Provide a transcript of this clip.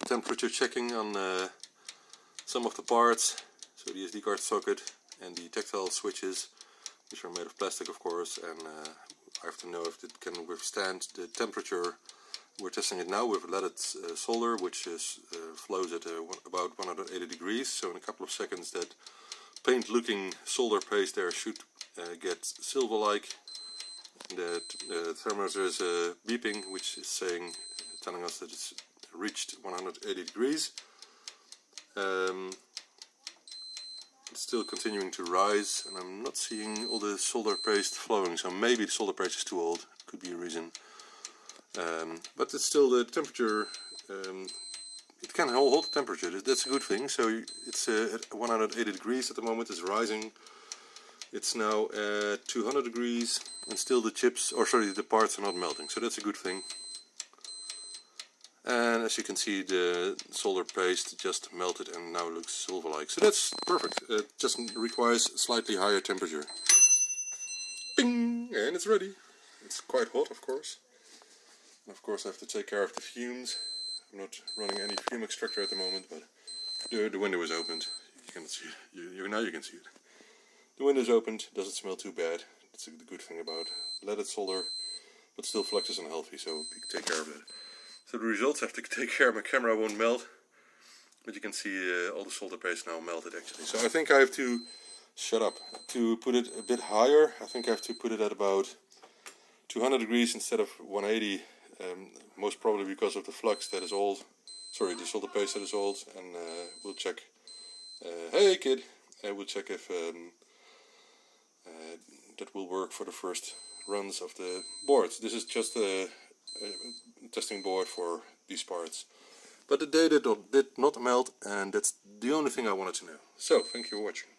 temperature checking on some of the parts, so the SD card socket and the tactile switches, which are made of plastic of course, and I have to know if it can withstand the temperature. We're testing it now with leaded solder, which flows at about 180 degrees, so in a couple of seconds that paint looking solder paste there should get silver-like. The thermometer is beeping, which is telling us that it's reached 180 degrees. It's still continuing to rise, and I'm not seeing all the solder paste flowing, so maybe the solder paste is too old, could be a reason. But it's still the temperature, it can hold the temperature, that's a good thing. So it's at 180 degrees at the moment, it's rising. It's now at 200 degrees and still the parts are not melting, so that's a good thing. And as you can see, the solder paste just melted and now looks silver-like, so that's perfect. It just requires slightly higher temperature. Bing! And it's ready. It's quite hot of course. And of course I have to take care of the fumes. I'm not running any fume extractor at the moment, but the window is opened. You cannot see it. Now you can see it. The window is opened, doesn't smell too bad. That's the good thing about leaded solder, but still fluxes and healthy, so we can take care of that. So the results, I have to take care my camera won't melt, but you can see all the solder paste now melted actually. So I think I have to to put it a bit higher. I think I have to put it at about 200 degrees instead of 180. Most probably because of the flux that is old, the solder paste that is old, and we'll check. Hey kid, we'll check if that will work for the first runs of the boards. This is just a testing board for these parts, but the data did not melt, and that's the only thing I wanted to know. So thank you for watching.